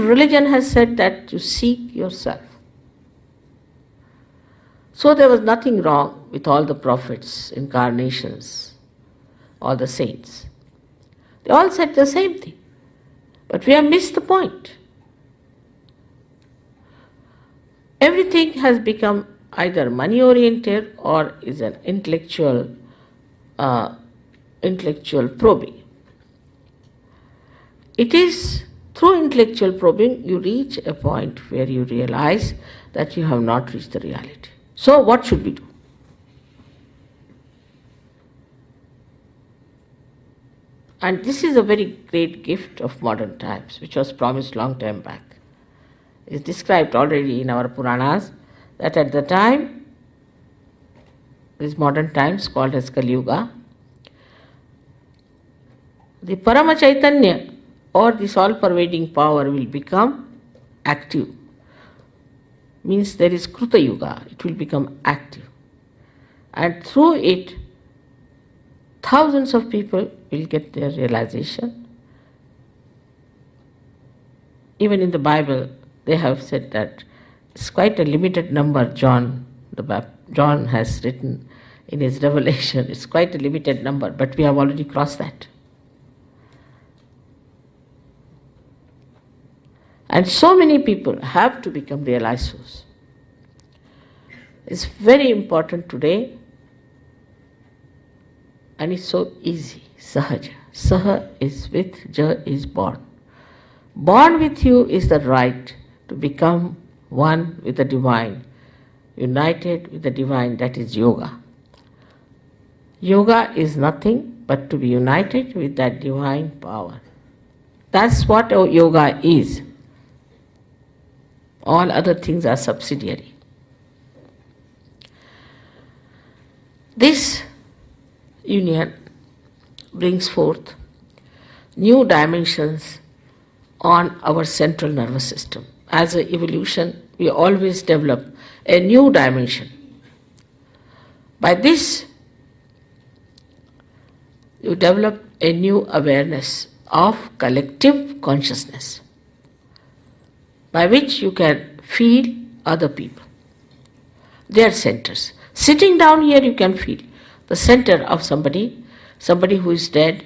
religion has said that you seek yourself. So there was nothing wrong with all the prophets, incarnations, all the saints. They all said the same thing. But we have missed the point. Everything has become either money-oriented or is an intellectual probing. It is through intellectual probing you reach a point where you realize that you have not reached the reality. So what should we do? And this is a very great gift of modern times, which was promised long time back. It's described already in our Puranas that at the time, these modern times called as Kali Yuga, the Parama Chaitanya or this all-pervading power will become active. Means there is Kruta Yuga, it will become active. And through it, thousands of people will get their realization. Even in the Bible, they have said that it's quite a limited number. John has written in his revelation, it's quite a limited number, but we have already crossed that. And so many people have to become realized souls. It's very important today, and it's so easy. Sahaja. Saha is with, Ja is born. Born with you is the right to become one with the divine, united with the divine, that is yoga. Yoga is nothing but to be united with that divine power. That's what yoga is. All other things are subsidiary. This union brings forth new dimensions on our central nervous system. As an evolution, we always develop a new dimension. By this, you develop a new awareness of collective consciousness, by which you can feel other people, their centers. Sitting down here, you can feel the center of somebody who is dead.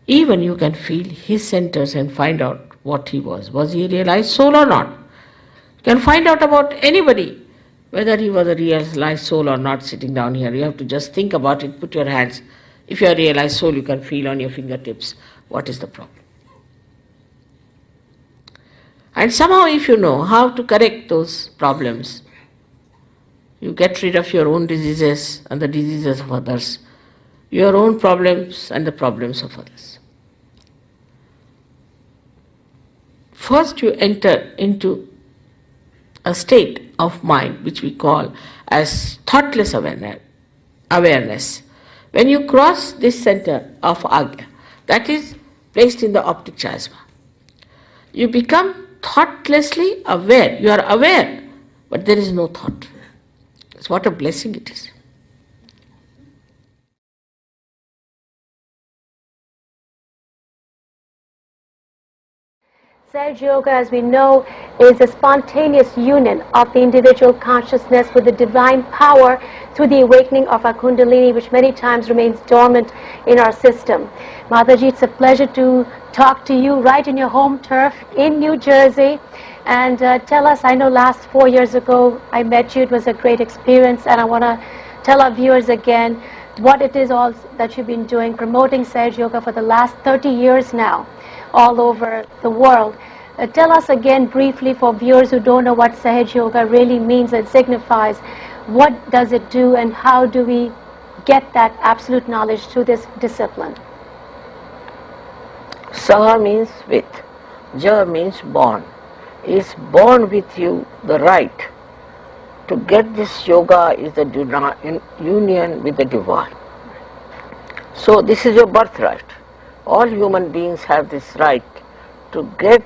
Even you can feel his centers and find out what he was. Was he a realized soul or not? You can find out about anybody, whether he was a realized soul or not, sitting down here. You have to just think about it, put your hands. If you are a realized soul, you can feel on your fingertips what is the problem. And somehow if you know how to correct those problems, you get rid of your own diseases and the diseases of others, your own problems and the problems of others. First you enter into a state of mind which we call as thoughtless awareness. When you cross this center of Agya, that is placed in the optic chiasma, you become thoughtlessly aware. You are aware, but there is no thought. What a blessing it is. Sahaja Yoga, as we know, is a spontaneous union of the individual consciousness with the divine power through the awakening of our Kundalini, which many times remains dormant in our system. Mataji, it's a pleasure to talk to you right in your home turf in New Jersey. And tell us, I know last 4 years ago I met you, it was a great experience, and I want to tell our viewers again what it is all that you've been doing, promoting Sahaja Yoga for the last 30 years now, all over the world. Tell us again briefly, for viewers who don't know what Sahaja Yoga really means and signifies, what does it do and how do we get that absolute knowledge through this discipline? Saha means with, Ja means born. Is born with you the right to get this yoga is the union with the divine. So this is your birthright. All human beings have this right to get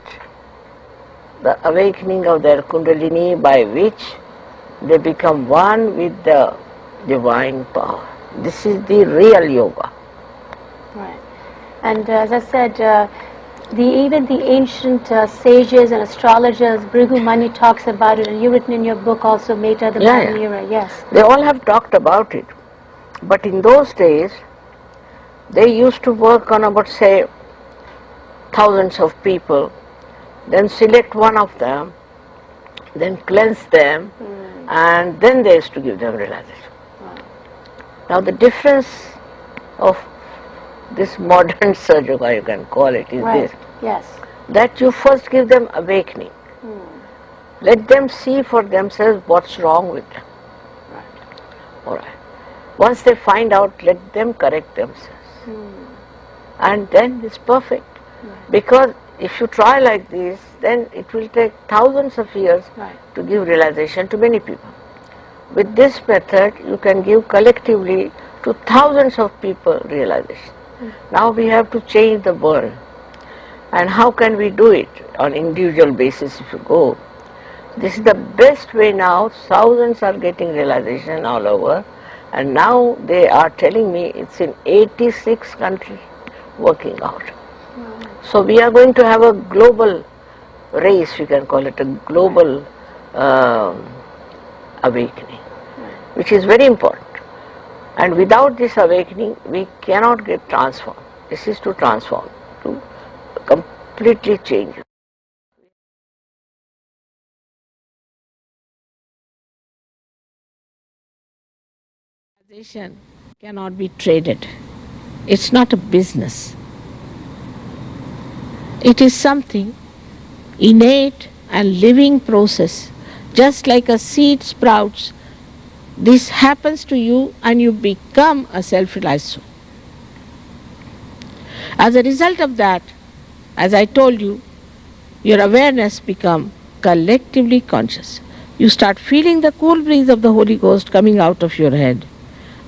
the awakening of their Kundalini, by which they become one with the divine power. This is the real yoga. Right. And as I said, Even the ancient sages and astrologers, Bhrigu Mani talks about it, and you've written in your book also, Meta, the modern era, yes. They all have talked about it. But in those days, they used to work on about, say, thousands of people, then select one of them, then cleanse them, and then they used to give them realization. Now the difference of this modern Sahaja Yoga, you can call it, is this. Yes. That you first give them awakening. Let them see for themselves what's wrong with them. Alright. Once they find out, let them correct themselves. And then it's perfect. Because if you try like this, then it will take thousands of years to give realization to many people. With this method, you can give collectively to thousands of people realization. Now we have to change the world. And how can we do it on individual basis if you go? This is the best way now. Thousands are getting realization all over. And now they are telling me it's in 86 countries working out. So we are going to have a global race, we can call it a global awakening, which is very important. And without this awakening, we cannot get transformed. This is to transform, to completely change. Realization cannot be traded. It's not a business. It is something innate and living process. Just like a seed sprouts, this happens to you and you become a self-realized soul. As a result of that, as I told you, your awareness becomes collectively conscious. You start feeling the cool breeze of the Holy Ghost coming out of your head,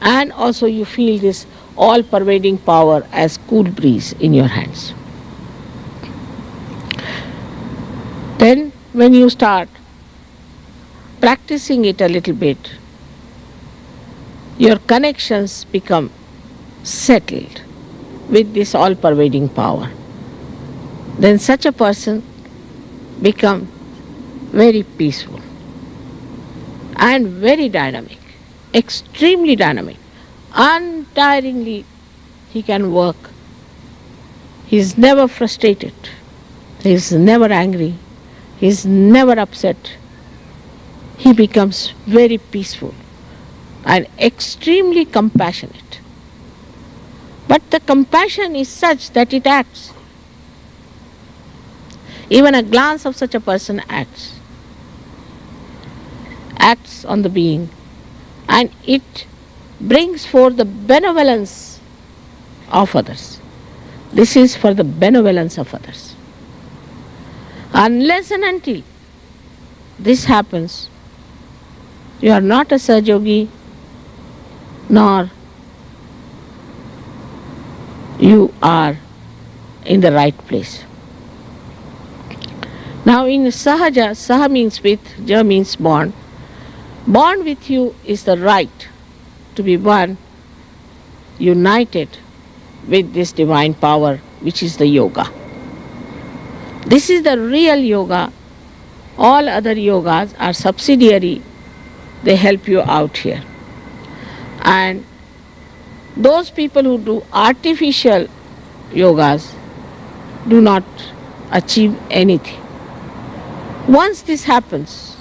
and also you feel this all-pervading power as cool breeze in your hands. Then when you start practicing it a little bit, your connections become settled with this all-pervading power. Then such a person becomes very peaceful and very dynamic, extremely dynamic, untiringly he can work. He is never frustrated, he is never angry, he is never upset. He becomes very peaceful and extremely compassionate. But the compassion is such that it acts. Even a glance of such a person acts on the being, and it brings forth the benevolence of others. This is for the benevolence of others. Unless and until this happens, you are not a Sahaja Yogi, nor you are in the right place. Now in Sahaja, Saha means with, Ja means born. Born with you is the right to be one, united with this divine power, which is the yoga. This is the real yoga. All other yogas are subsidiary. They help you out here. And those people who do artificial yogas do not achieve anything. Once this happens,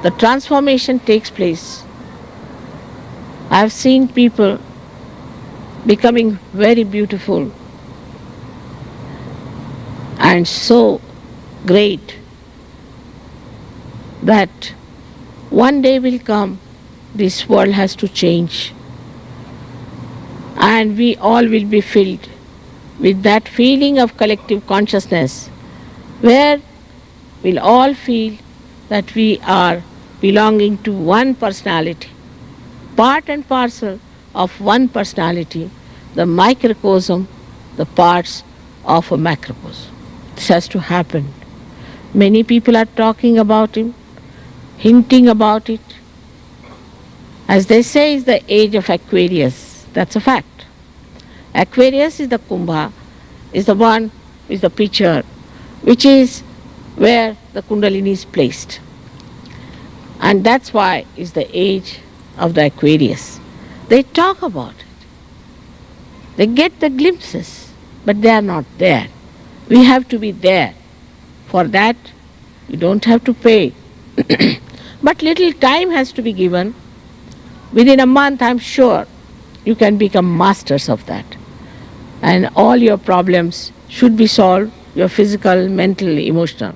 the transformation takes place. I have seen people becoming very beautiful and so great that one day will come, this world has to change, and we all will be filled with that feeling of collective consciousness, where we'll all feel that we are belonging to one personality, part and parcel of one personality, the microcosm, the parts of a macrocosm. This has to happen. Many people are talking about him, hinting about it. As they say, it's the age of Aquarius. That's a fact. Aquarius is the Kumbha, is the one is the picture which is where the Kundalini is placed. And that's why it's the age of the Aquarius. They talk about it. They get the glimpses, but they are not there. We have to be there. For that, you don't have to pay. But little time has to be given. Within a month, I'm sure, you can become masters of that. And all your problems should be solved, your physical, mental, emotional.